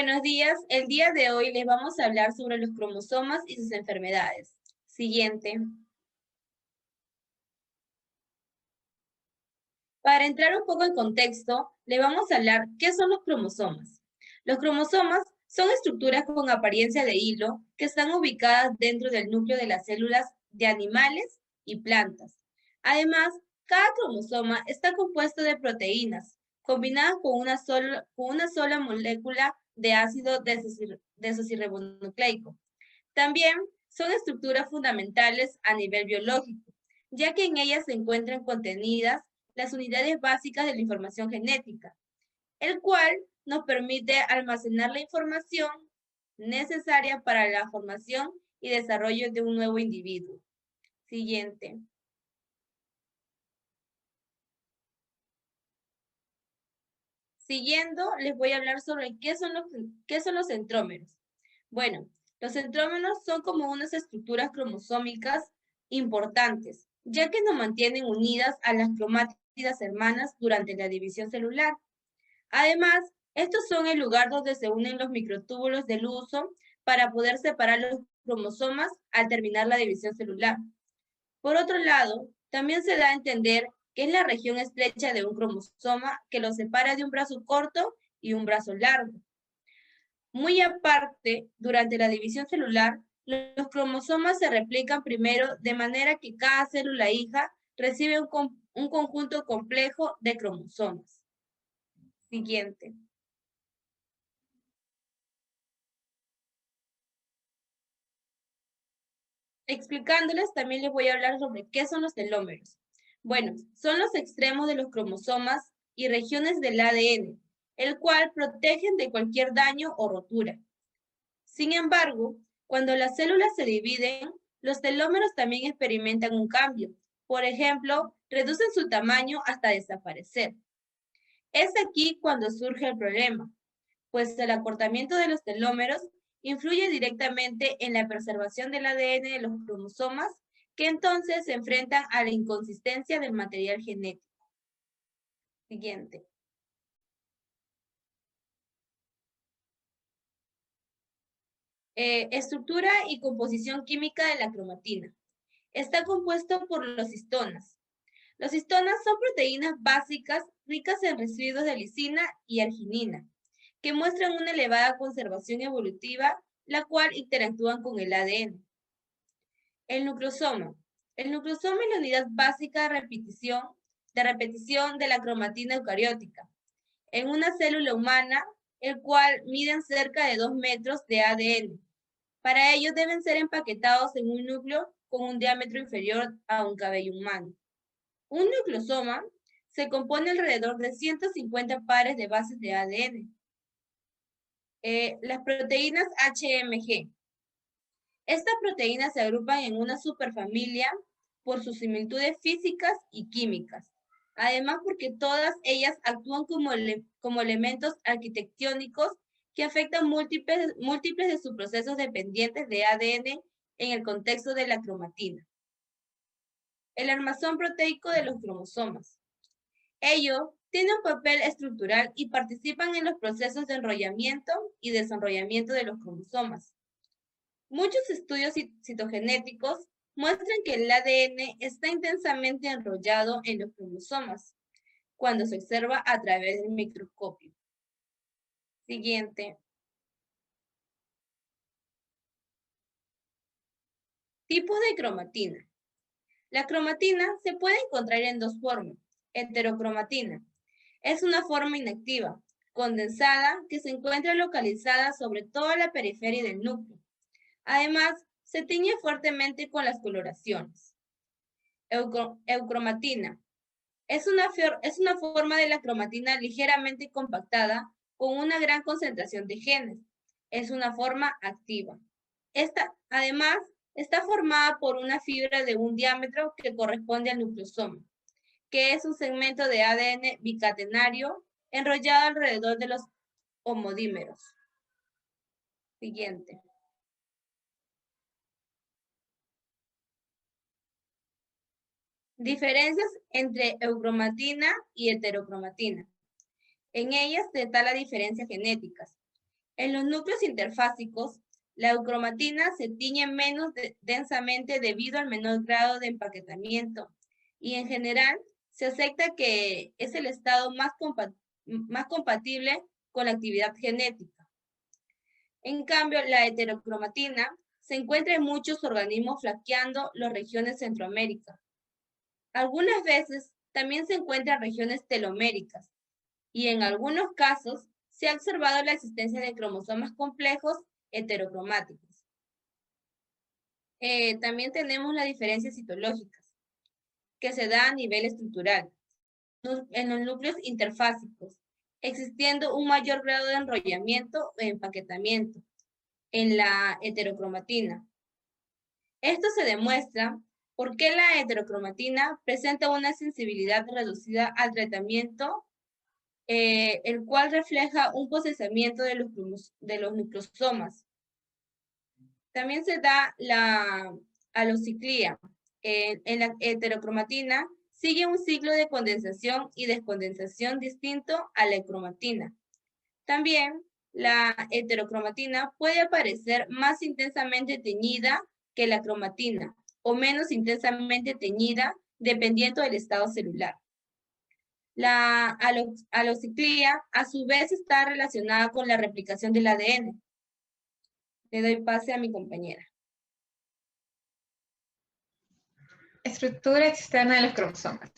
Buenos días, el día de hoy les vamos a hablar sobre los cromosomas y sus enfermedades. Siguiente. Para entrar un poco en contexto, le vamos a hablar qué son los cromosomas. Los cromosomas son estructuras con apariencia de hilo que están ubicadas dentro del núcleo de las células de animales y plantas. Además, cada cromosoma está compuesto de proteínas combinadas con una sola molécula de ácido desoxirribonucleico. También son estructuras fundamentales a nivel biológico, ya que en ellas se encuentran contenidas las unidades básicas de la información genética, el cual nos permite almacenar la información necesaria para la formación y desarrollo de un nuevo individuo. Siguiente. Siguiendo, les voy a hablar sobre qué son los centrómeros. Bueno, los centrómeros son como unas estructuras cromosómicas importantes, ya que nos mantienen unidas a las cromátidas hermanas durante la división celular. Además, estos son el lugar donde se unen los microtúbulos del uso para poder separar los cromosomas al terminar la división celular. Por otro lado, también se da a entender que es la región estrecha de un cromosoma que lo separa de un brazo corto y un brazo largo. Muy aparte, durante la división celular, los cromosomas se replican primero de manera que cada célula hija recibe un conjunto complejo de cromosomas. Siguiente. Explicándoles, también les voy a hablar sobre qué son los telómeros. Bueno, son los extremos de los cromosomas y regiones del ADN, el cual protegen de cualquier daño o rotura. Sin embargo, cuando las células se dividen, los telómeros también experimentan un cambio. Por ejemplo, reducen su tamaño hasta desaparecer. Es aquí cuando surge el problema, pues el acortamiento de los telómeros influye directamente en la preservación del ADN de los cromosomas, que entonces se enfrentan a la inconsistencia del material genético. Siguiente. Estructura y composición química de la cromatina. Está compuesto por los histonas. Los histonas son proteínas básicas ricas en residuos de lisina y arginina, que muestran una elevada conservación evolutiva, la cual interactúan con el ADN. El nucleosoma. El nucleosoma es la unidad básica de repetición de la cromatina eucariótica en una célula humana, el cual miden cerca de 2 metros de ADN. Para ello deben ser empaquetados en un núcleo con un diámetro inferior a un cabello humano. Un nucleosoma se compone alrededor de 150 pares de bases de ADN. Las proteínas HMG. Estas proteínas se agrupan en una superfamilia por sus similitudes físicas y químicas. Además, porque todas ellas actúan como elementos arquitectónicos que afectan múltiples de sus procesos dependientes de ADN en el contexto de la cromatina. El armazón proteico de los cromosomas. Ellos tienen un papel estructural y participan en los procesos de enrollamiento y desenrollamiento de los cromosomas. Muchos estudios citogenéticos muestran que el ADN está intensamente enrollado en los cromosomas cuando se observa a través del microscopio. Siguiente. Tipos de cromatina. La cromatina se puede encontrar en dos formas. Heterocromatina. Es una forma inactiva, condensada, que se encuentra localizada sobre toda la periferia del núcleo. Además, se tiñe fuertemente con las coloraciones. Eucromatina. Es una forma de la cromatina ligeramente compactada con una gran concentración de genes. Es una forma activa. Además, está formada por una fibra de un diámetro que corresponde al nucleosoma, que es un segmento de ADN bicatenario enrollado alrededor de los homodímeros. Siguiente. Diferencias entre eucromatina y heterocromatina. En ellas está la diferencia genéticas. En los núcleos interfásicos, la eucromatina se tiñe menos densamente debido al menor grado de empaquetamiento y en general se acepta que es el estado más compatible con la actividad genética. En cambio, la heterocromatina se encuentra en muchos organismos flanqueando las regiones Centroamérica. Algunas veces también se encuentra en regiones teloméricas y en algunos casos se ha observado la existencia de cromosomas complejos heterocromáticos. También tenemos las diferencias citológicas que se da a nivel estructural en los núcleos interfásicos, existiendo un mayor grado de enrollamiento o empaquetamiento en la heterocromatina. Esto se demuestra porque la heterocromatina presenta una sensibilidad reducida al tratamiento, el cual refleja un procesamiento de los nucleosomas. También se da la alociclía. En la heterocromatina sigue un ciclo de condensación y descondensación distinto a la cromatina. También la heterocromatina puede aparecer más intensamente teñida que la cromatina o menos intensamente teñida dependiendo del estado celular. La alociclía a su vez está relacionada con la replicación del ADN. Le doy pase a mi compañera. Estructura externa de los cromosomas.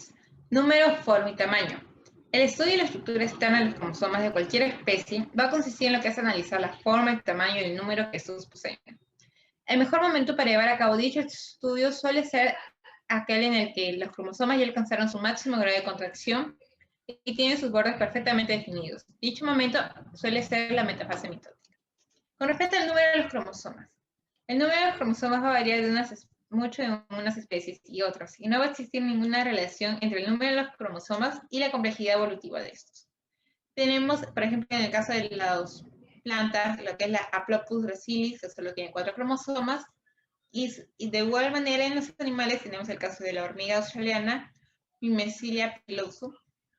Número, forma y tamaño. El estudio de la estructura externa de los cromosomas de cualquier especie va a consistir en lo que es analizar la forma, el tamaño y el número que estos poseen. El mejor momento para llevar a cabo dicho estudio suele ser aquel en el que los cromosomas ya alcanzaron su máximo grado de contracción y tienen sus bordes perfectamente definidos. Dicho momento suele ser la metafase mitótica. Con respecto al número de los cromosomas, el número de los cromosomas va a variar mucho en unas especies y otras, y no va a existir ninguna relación entre el número de los cromosomas y la complejidad evolutiva de estos. Tenemos, por ejemplo, en el caso de las plantas, lo que es la Haplopus gracilis, que solo tiene 4 cromosomas, y de igual manera en los animales tenemos el caso de la hormiga australiana, Mecilia pilosum,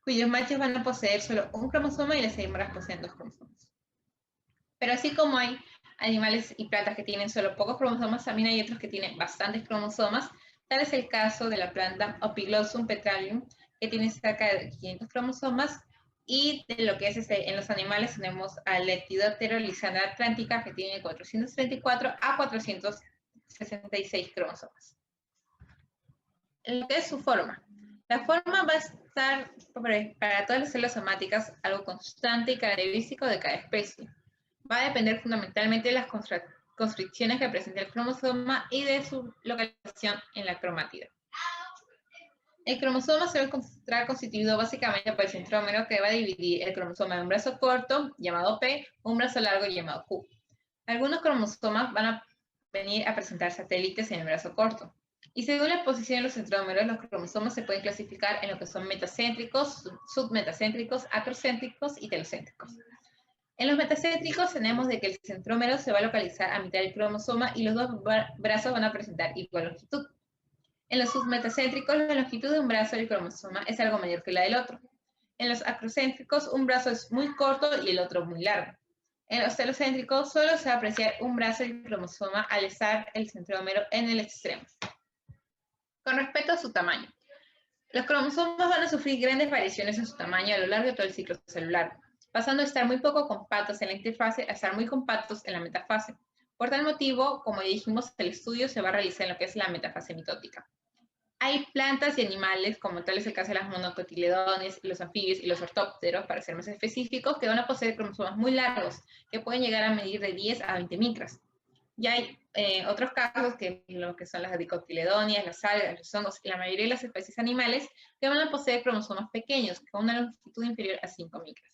cuyos machos van a poseer solo un cromosoma y las hembras poseen 2 cromosomas. Pero así como hay animales y plantas que tienen solo pocos cromosomas, también hay otros que tienen bastantes cromosomas. Tal es el caso de la planta Ophioglossum petraeum, que tiene cerca de 500 cromosomas, y de lo que es en los animales tenemos al Lepidoptero Lysandra atlántica, que tiene 434 a 466 cromosomas. Lo que es su forma. La forma va a estar para todas las células somáticas algo constante y característico de cada especie. Va a depender fundamentalmente de las constricciones que presenta el cromosoma y de su localización en la cromátido. El cromosoma se va a encontrar constituido básicamente por el centrómero, que va a dividir el cromosoma en un brazo corto, llamado P, un brazo largo, llamado Q. Algunos cromosomas van a venir a presentar satélites en el brazo corto. Y según la posición de los centrómeros, los cromosomas se pueden clasificar en lo que son metacéntricos, submetacéntricos, acrocéntricos y telocéntricos. En los metacéntricos tenemos de que el centrómero se va a localizar a mitad del cromosoma y los dos brazos van a presentar igual longitud. En los submetacéntricos, la longitud de un brazo del cromosoma es algo mayor que la del otro. En los acrocéntricos, un brazo es muy corto y el otro muy largo. En los telocéntricos, solo se va a apreciar un brazo del cromosoma al estar el centrómero en el extremo. Con respecto a su tamaño, los cromosomas van a sufrir grandes variaciones en su tamaño a lo largo de todo el ciclo celular, pasando de estar muy poco compactos en la interfase a estar muy compactos en la metafase. Por tal motivo, como ya dijimos, el estudio se va a realizar en lo que es la metafase mitótica. Hay plantas y animales, como tal es el caso de las monocotiledones, los anfibios y los ortópteros, para ser más específicos, que van a poseer cromosomas muy largos, que pueden llegar a medir de 10 a 20 micras. Y hay otros casos, que lo que son las dicotiledonias, las algas, los hongos y la mayoría de las especies animales, que van a poseer cromosomas pequeños, con una longitud inferior a 5 micras.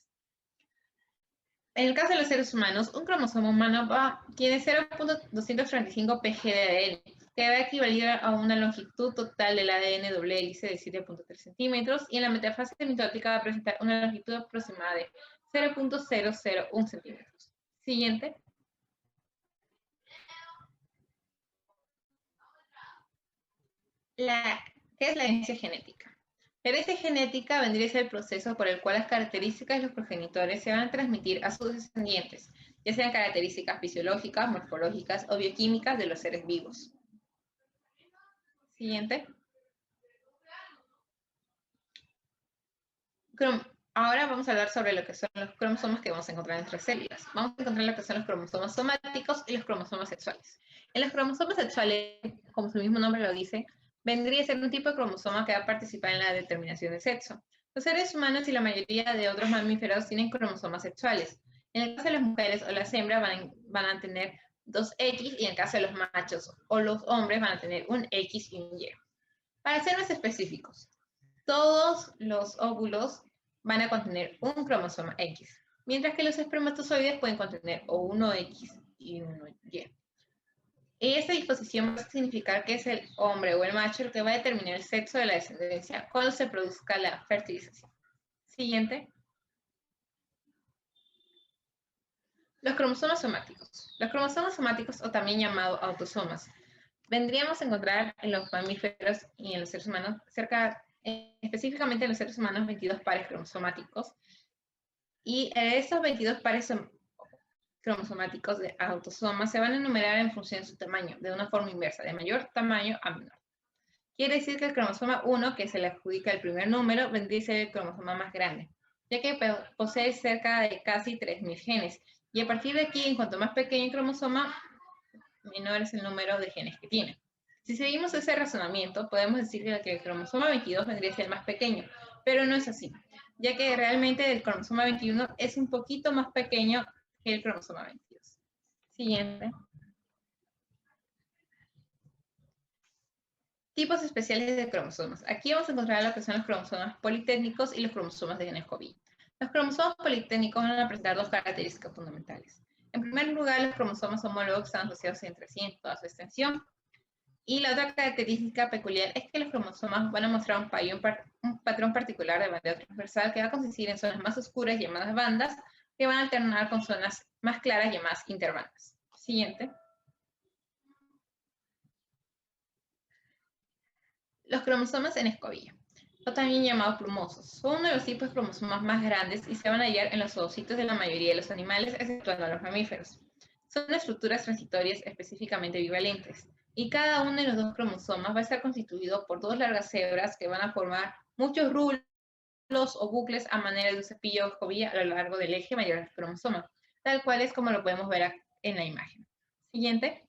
En el caso de los seres humanos, un cromosoma humano tiene 0.235 pg de ADN, que va a equivaler a una longitud total del ADN doble hélice de 7.3 centímetros, y en la metafase mitótica va a presentar una longitud aproximada de 0.001 centímetros. Siguiente. ¿Qué es la herencia genética? La herencia genética vendría a ser el proceso por el cual las características de los progenitores se van a transmitir a sus descendientes, ya sean características fisiológicas, morfológicas o bioquímicas de los seres vivos. Siguiente. Ahora vamos a hablar sobre lo que son los cromosomas que vamos a encontrar en nuestras células. Vamos a encontrar lo que son los cromosomas somáticos y los cromosomas sexuales. En los cromosomas sexuales, como su mismo nombre lo dice, vendría a ser un tipo de cromosoma que va a participar en la determinación de sexo. Los seres humanos y la mayoría de otros mamíferos tienen cromosomas sexuales. En el caso de las mujeres o las hembras van a tener 2X y en el caso de los machos o los hombres van a tener un X y un Y. Para ser más específicos, todos los óvulos van a contener un cromosoma X, mientras que los espermatozoides pueden contener o uno X y uno Y. Esta disposición va a significar que es el hombre o el macho el que va a determinar el sexo de la descendencia cuando se produzca la fertilización. Siguiente. Los cromosomas somáticos. Los cromosomas somáticos, o también llamados autosomas, vendríamos a encontrar en los mamíferos y en los seres humanos específicamente en los seres humanos, 22 pares cromosomáticos. Y estos 22 pares cromosomáticos de autosomas se van a enumerar en función de su tamaño, de una forma inversa, de mayor tamaño a menor. Quiere decir que el cromosoma 1, que se le adjudica el primer número, vendría a ser el cromosoma más grande, ya que posee cerca de casi 3.000 genes. Y a partir de aquí, en cuanto más pequeño el cromosoma, menor es el número de genes que tiene. Si seguimos ese razonamiento, podemos decir que el cromosoma 22 vendría a ser el más pequeño, pero no es así, ya que realmente el cromosoma 21 es un poquito más pequeño que el cromosoma 22. Siguiente. Tipos especiales de cromosomas. Aquí vamos a encontrar lo que son los cromosomas politétnicos y los cromosomas de Dennis-Scoville. Los cromosomas politétnicos van a presentar dos características fundamentales. En primer lugar, los cromosomas homólogos están asociados entre sí en toda su extensión. Y la otra característica peculiar es que los cromosomas van a mostrar un patrón particular de bandeo transversal que va a consistir en zonas más oscuras llamadas bandas que van a alternar con zonas más claras llamadas interbandas. Siguiente. Los cromosomas en escobilla, o también llamados plumosos, son uno de los tipos de cromosomas más grandes y se van a hallar en los oocitos de la mayoría de los animales, exceptuando a los mamíferos. Son estructuras transitorias específicamente bivalentes, y cada uno de los dos cromosomas va a estar constituido por dos largas hebras que van a formar muchos rulos o bucles a manera de un cepillo de escobilla a lo largo del eje mayor del cromosoma, tal cual es como lo podemos ver en la imagen. Siguiente.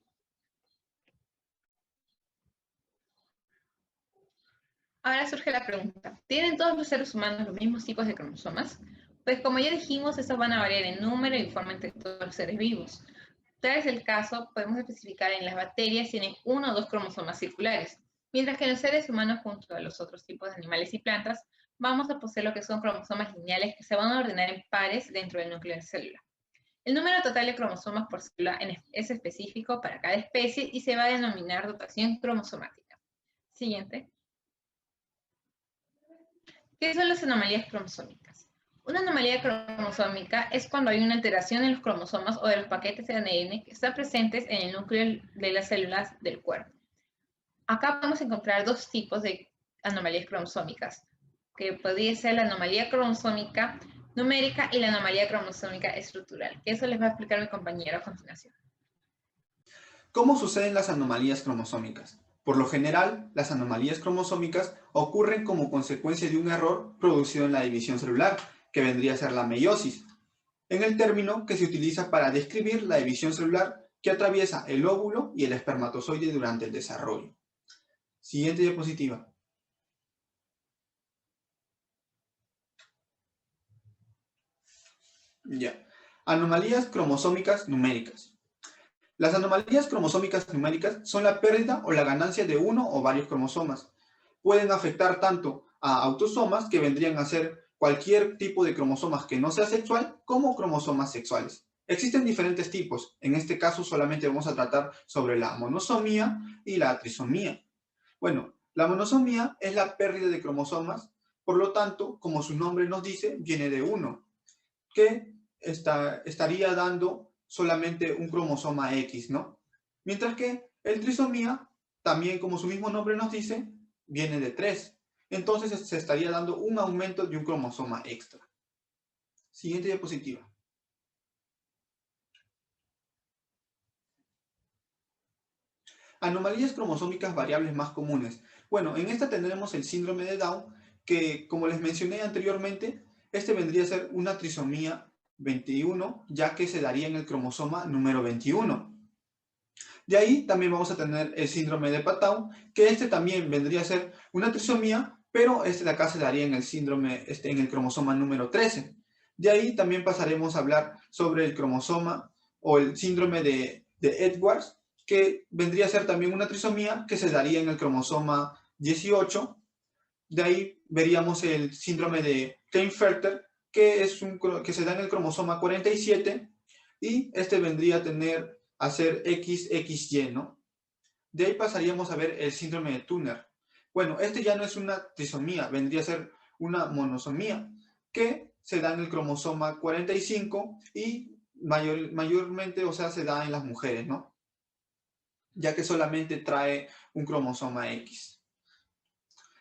Ahora surge la pregunta, ¿tienen todos los seres humanos los mismos tipos de cromosomas? Pues como ya dijimos, estos van a variar en número y forma entre todos los seres vivos. Tal es el caso, podemos especificar en las bacterias tienen uno o dos cromosomas circulares, mientras que en los seres humanos, junto a los otros tipos de animales y plantas, vamos a poseer lo que son cromosomas lineales que se van a ordenar en pares dentro del núcleo de la célula. El número total de cromosomas por célula es específico para cada especie y se va a denominar dotación cromosomática. Siguiente. ¿Qué son las anomalías cromosómicas? Una anomalía cromosómica es cuando hay una alteración en los cromosomas o de los paquetes de ADN que están presentes en el núcleo de las células del cuerpo. Acá podemos encontrar dos tipos de anomalías cromosómicas, que podría ser la anomalía cromosómica numérica y la anomalía cromosómica estructural, que eso les va a explicar mi compañero a continuación. ¿Cómo suceden las anomalías cromosómicas? Por lo general, las anomalías cromosómicas ocurren como consecuencia de un error producido en la división celular, que vendría a ser la meiosis, en el término que se utiliza para describir la división celular que atraviesa el óvulo y el espermatozoide durante el desarrollo. Siguiente diapositiva. Ya. Anomalías cromosómicas numéricas. Las anomalías cromosómicas numéricas son la pérdida o la ganancia de uno o varios cromosomas. Pueden afectar tanto a autosomas, que vendrían a ser cualquier tipo de cromosomas que no sea sexual, como cromosomas sexuales. Existen diferentes tipos. En este caso solamente vamos a tratar sobre la monosomía y la trisomía. Bueno, la monosomía es la pérdida de cromosomas, por lo tanto, como su nombre nos dice, viene de uno, que estaría dando solamente un cromosoma X, ¿no? Mientras que el trisomía, también como su mismo nombre nos dice, viene de 3. Entonces se estaría dando un aumento de un cromosoma extra. Siguiente diapositiva. Anomalías cromosómicas variables más comunes. Bueno, en esta tendremos el síndrome de Down, que como les mencioné anteriormente, este vendría a ser una trisomía 21, ya que se daría en el cromosoma número 21. De ahí también vamos a tener el síndrome de Patau, que este también vendría a ser una trisomía, pero este de acá se daría en el síndrome, en el cromosoma número 13. De ahí también pasaremos a hablar sobre el cromosoma o el síndrome de Edwards, que vendría a ser también una trisomía que se daría en el cromosoma 18. De ahí veríamos el síndrome de Klinefelter, que se da en el cromosoma 47, y este vendría a ser XXY, ¿no? De ahí pasaríamos a ver el síndrome de Turner. Bueno, este ya no es una trisomía, vendría a ser una monosomía, que se da en el cromosoma 45 y mayormente, o sea, se da en las mujeres, ¿no? Ya que solamente trae un cromosoma X.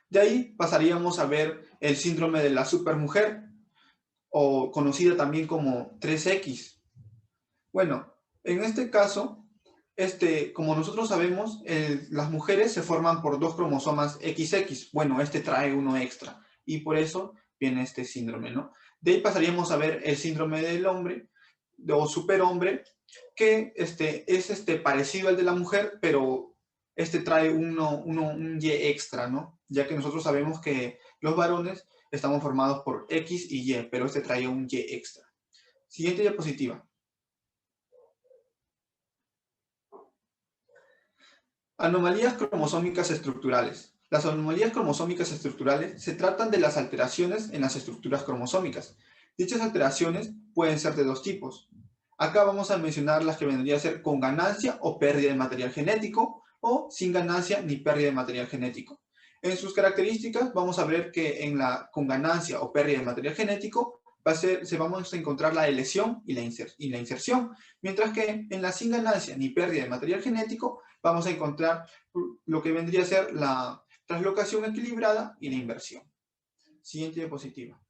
De ahí pasaríamos a ver el síndrome de la supermujer, o conocida también como 3X. Bueno, en este caso, como nosotros sabemos, las mujeres se forman por 2 cromosomas XX. Bueno, este trae uno extra y por eso viene este síndrome, ¿no? De ahí pasaríamos a ver el síndrome del hombre o superhombre, que es parecido al de la mujer, pero trae un Y extra, ¿no? Ya que nosotros sabemos que los varones estamos formados por X y Y, pero este trae un Y extra. Siguiente diapositiva. Anomalías cromosómicas estructurales. Las anomalías cromosómicas estructurales se tratan de las alteraciones en las estructuras cromosómicas. Dichas alteraciones pueden ser de 2 tipos. Acá vamos a mencionar las que vendrían a ser con ganancia o pérdida de material genético, o sin ganancia ni pérdida de material genético. En sus características vamos a ver que en la con ganancia o pérdida de material genético vamos a encontrar la elección y la inserción, mientras que en la sin ganancia ni pérdida de material genético vamos a encontrar lo que vendría a ser la translocación equilibrada y la inversión. Siguiente diapositiva.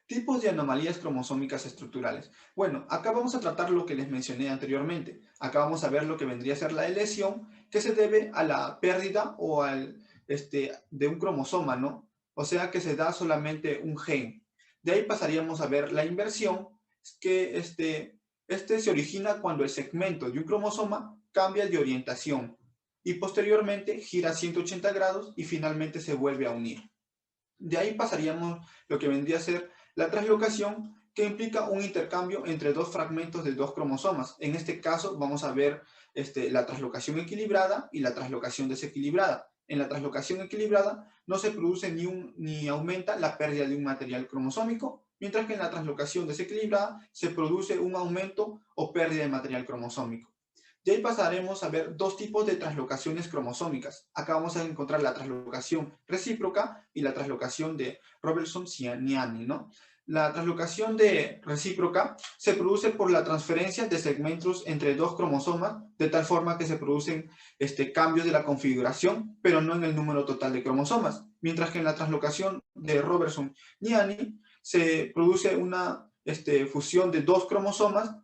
Tipos de anomalías cromosómicas estructurales. Bueno, acá vamos a tratar lo que les mencioné anteriormente. Acá vamos a ver lo que vendría a ser la lesión, que se debe a la pérdida o de un cromosoma, ¿no? O sea que se da solamente un gen. De ahí pasaríamos a ver la inversión, que se origina cuando el segmento de un cromosoma cambia de orientación y posteriormente gira 180 grados y finalmente se vuelve a unir. De ahí pasaríamos lo que vendría a ser la translocación, que implica un intercambio entre 2 fragmentos de 2 cromosomas. En este caso vamos a ver la translocación equilibrada y la translocación desequilibrada. En la translocación equilibrada no se produce ni aumenta la pérdida de un material cromosómico, mientras que en la translocación desequilibrada se produce un aumento o pérdida de material cromosómico. De ahí pasaremos a ver 2 tipos de translocaciones cromosómicas. Acá vamos a encontrar la translocación recíproca y la translocación de Robertson-Giannini, ¿no? La translocación de recíproca se produce por la transferencia de segmentos entre 2 cromosomas, de tal forma que se producen cambios de la configuración, pero no en el número total de cromosomas. Mientras que en la translocación de Robertson-Giannini se produce una fusión de 2 cromosomas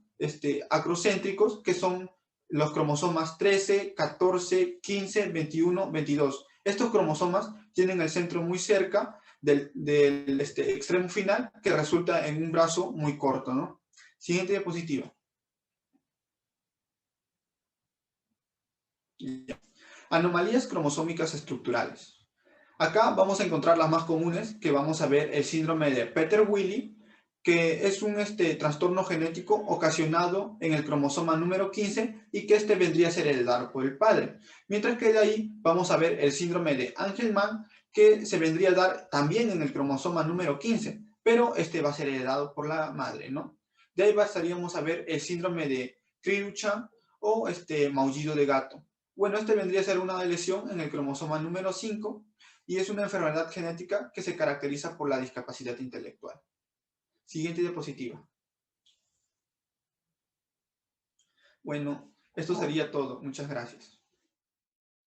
acrocéntricos, que son los cromosomas 13, 14, 15, 21, 22. Estos cromosomas tienen el centro muy cerca del extremo final, que resulta en un brazo muy corto, ¿no? Siguiente diapositiva. Anomalías cromosómicas estructurales. Acá vamos a encontrar las más comunes, que vamos a ver el síndrome de Prader-Willi, que es un trastorno genético ocasionado en el cromosoma número 15 y que vendría a ser heredado por el padre. Mientras que de ahí vamos a ver el síndrome de Angelman, que se vendría a dar también en el cromosoma número 15, pero va a ser heredado por la madre, ¿no? De ahí pasaríamos a ver el síndrome de Cri-du-Chat o maullido de gato. Bueno, vendría a ser una lesión en el cromosoma número 5 y es una enfermedad genética que se caracteriza por la discapacidad intelectual. Siguiente diapositiva. Bueno, esto sería todo. Muchas gracias.